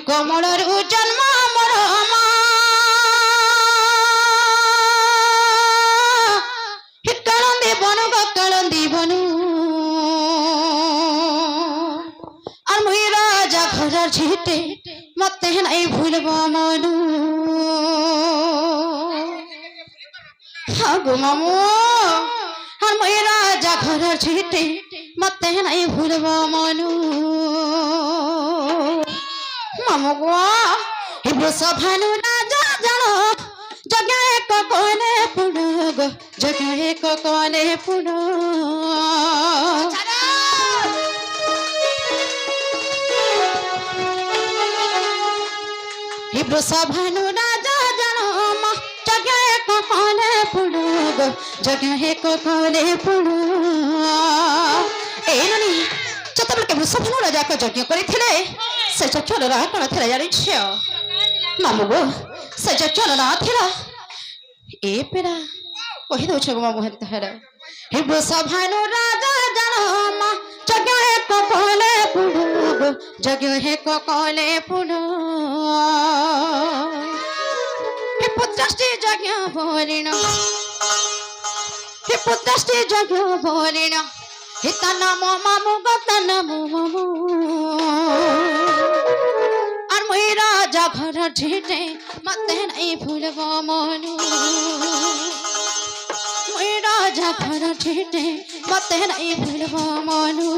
কমলর জন্ম মোর মা কালন্দি বনু গো কালন্দি বনু আর মুই রাজা ঘরের ঝিটে মতে নাই ভুলব মনু হাগো মামু আর মুই রাজা ঘরের ঝিটে মতে নাই ভুলব মনু মামু গো বৃষভানু রাজা জানো জগা এক কোনে পুড়ো গো জগা এক কোনে পুড়ো বৃষভানু রাজা জানো জগা এক কোনে পুড়ো গো জগা এক কোনে পুড়ো এই নি যেতবেলে বৃষভানু রাজা যজ্ঞ করিଥିଲେ ସେ ଯଜ୍ଞର ରାହ କ'ଣ ଥିଲା ଜାଣିଛ ମାମୁ ଗୋ ସେ ଯଜ୍ଞର ନାଁ ଥିଲା ଏ ପେରା କହିଦେଉଛ ଗো ମାମୁ ହେନ୍ତା ହେରା ହେ ବୃଷଭାନୁ ରାଜା ଜାଣ ମା ଯଜ୍ଞ ଏକ କଲେ ପୁଡୁ ଗো ଯଜ୍ଞ ଏକ କଲେ ପୁଡୁ ହେ 50ଟି ଯଜ୍ଞ ଭରିଣ ହେ 50ଟି ଯଜ୍ଞ ଭରିଣ হে তা নাম মামু গো তা নাম মামু আর মই রাজা ঘর ঝিটে মতে নাই ভুলব মনু মই রাজা ঘর ঝিটে মতে নাই ভুলব মনু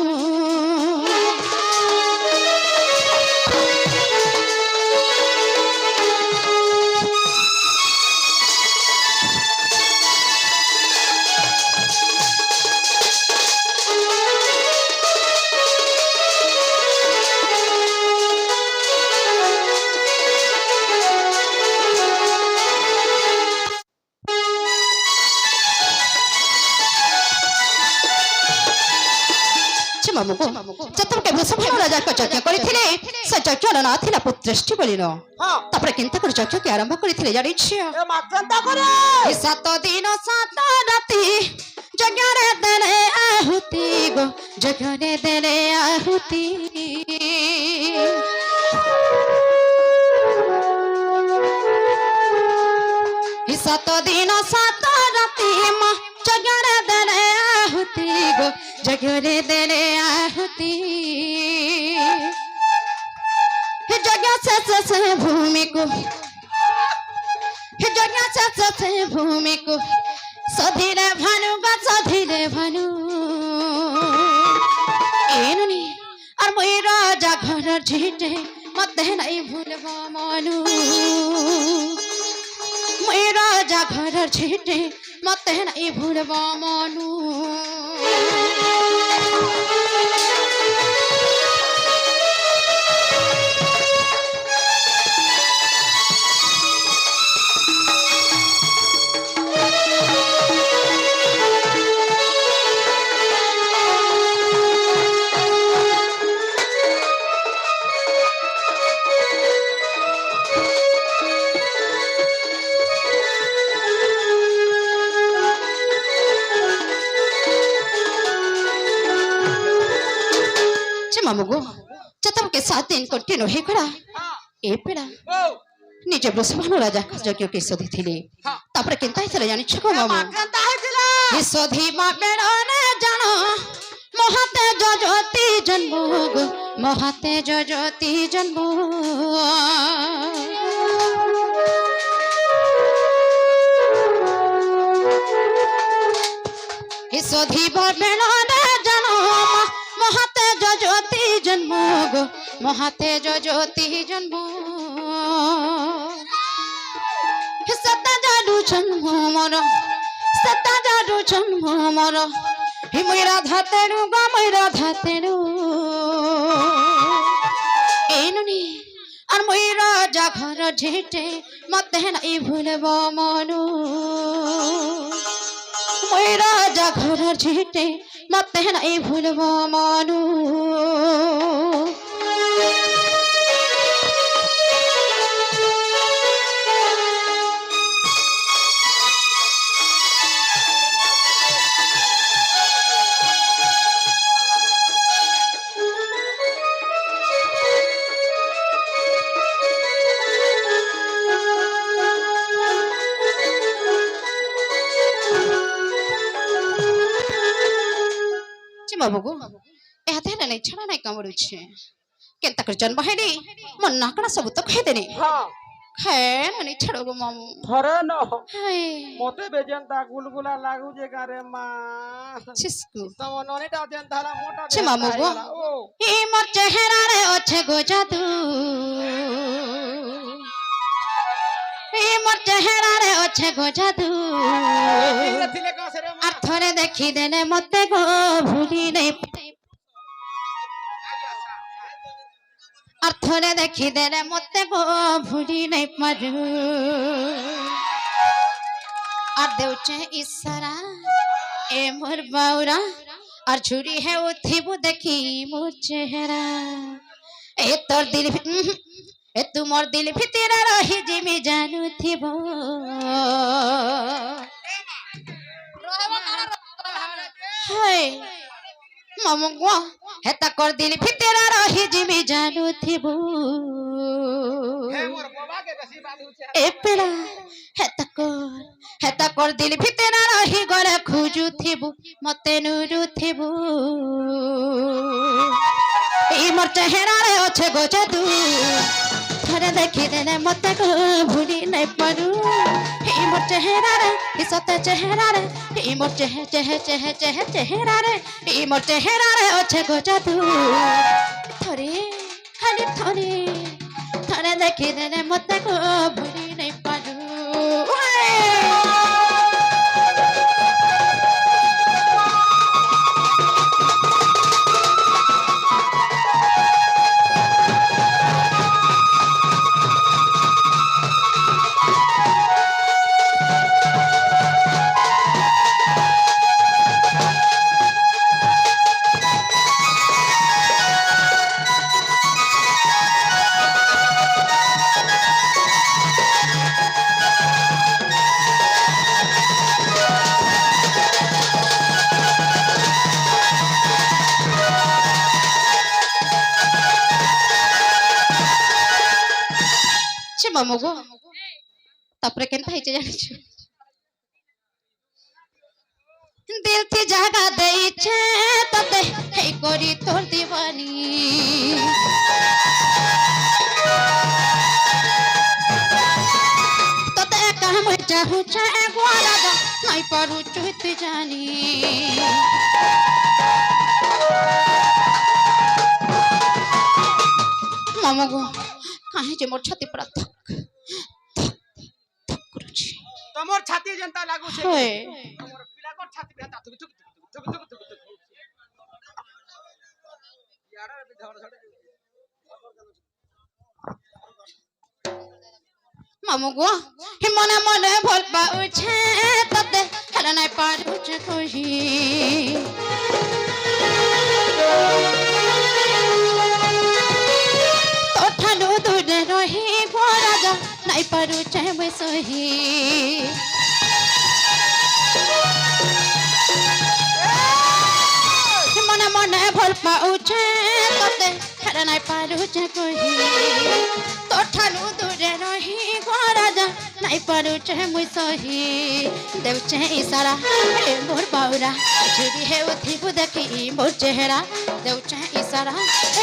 ମାମୁକୁ ଯେତେବେଳେ ବୃଷଭାନୁ ରାଜା ଯଜ୍ଞ କରିଥିଲେ ସେ ଯଜ୍ଞର ନାଁ ଥିଲା ପୁତ୍ରେଷ୍ଟି ବୋଲିନ ତାପରେ କେନ୍ତା କରି ଯଜ୍ଞକୁ ଆରମ୍ଭ କରିଥିଲେ ଜାଣିଛ 7 ଦିନ 7 ରାତି ଯଜ୍ଞରେ ଦେଲେ ଆହୁତି ଗো ଯଜ୍ଞରେ ଦେଲେ ଆହୁତି 7 ଦିନ 7 ରାତି ମା ଯଜ୍ଞରେ ଦେଲେ ଆହୁତି ଗো जगरे देने आहुति जगह से भूमि को जगह से भूमि को सधीरे भानु गा सधीरे भानु एनुनी और मुई राजा घर झिटे मते नहीं भूलब मनु मुई राजा घर झिटे मते नहीं भूलब मनु मामुगो जतम के 7 दिन कंटिन्यू हे करा ए पेड़ा निजे बृषभानु राजा यज्ञ के सधी थिले तापर केनता हितले जानि छको मामु केनता हितले हे सधी मा बेड़ा ने जानो महते जजती जन्म गो महते जजती जन्म हे सधी मा बेड़ा ने जानो महते जजती जन्म गो महते जजती जन्म सता जादू जन्म मोर सता जादू जन्म मोर हि मुई राधा तेरू गा मुई राधा तेरू एनुनी और मुई राजा घर झिटे मते नहीं भूलब मनु मुई राजा घर झिटे मते नहीं भूलब मनु बाबू गो एहाते नहीं छड़ा नहीं कामड़ू छे केनता कर जन्म हेनी मन नाकना सब तो कह देनी हां है नहीं छड़ो गो मामू थरे न हाय मोते बेजंता गुलगुला लागू जे गारे मा चिस्कू तो नोने टा जंताला मोटा छे मामू गो ओ हे मोर चेहरा रे ओछे गो जादू हे मोर चेहरा रे ओछे गो जादू रथिले का से रे मा अर्थरे देखी देने मते गो भूली नहीं अर्थरे देखी देने मते गो भूली नहीं पारू और देउचे इशारा ए मोर बाउरा और छुरी है उठीबू देखी मोर चेहरा ए तोर दिल ए तू मोर दिल भितरा रही जिमी जानू थीबो हाय मामू गो हेता कर दिल भितरा रही जिमी जानू थीबो हे मोर बाबा के बेसी बात होचे ए पेड़ा हेता कर दिल भितरा रही गरे खोजू थीबो मते नुरु थीबो ई मोर चेहरा रे ओछे गो जादू थरे देखी देने मते को भूली नहीं पारू ई मोर चेहरा रे ई सते चेहरा रे ई मोर चेहरा रे ई मोर चेहरा रे ओछे गो जादू थरे खाली थरे देखी देने मते को भूली नहीं पारू मामू गो तापरे केनता हिचे जानिछ दिल थी जागा देइछे तते हे करी तोर दीवानी तते काम चाहू छे गोरा जा नहीं पारू चुत जानी मामू गो काहे जे मोर छाती पर थक करूची तमोर छाती जनता लागू छे होय तमोर पिला को छाती बेता तुक यार अभी धड़ धड़ मामू गो हे मने मने भल पाउ छे तते हला नहीं पारू छे कही नहीं पारू चाहे मैं सही मने मने भल पाऊ छे तते हर नहीं पारू छे कही तो ठानु दूरे रही गोरा जा नहीं पारू छे मैं सही देव छे इशारा ए मोर बाउरा छुरी है उठीबू देखी मोर चेहरा देव छे इशारा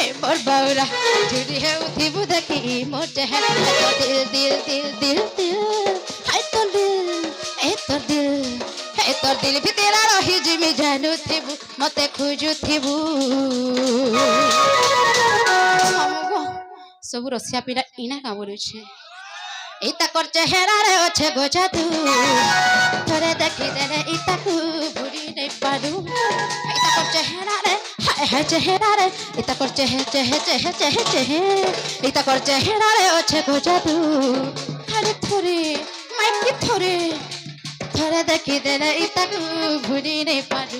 ए मोर बाउरा छुरी है उठीबू देखी मोर चेहरा दिल दिल दिल दिल दिल हाय तो दिल ए तोर दिल भितरा रही जिमी जानू थीबू मते खोजू थीबू सब रसिया पीड़ा इना कामरू छे इता कर चेहरा रे ओछे गो जादू थरे देखी देने इता को भूली नहीं पारू इता कर चेहरा रे हाय चेहरा रे इता कर चेहे इता कर चेहरा रे ओछे गो जादू खाली थोरे माइक थोरे थरे देखी देने इता को भूली नहीं पारू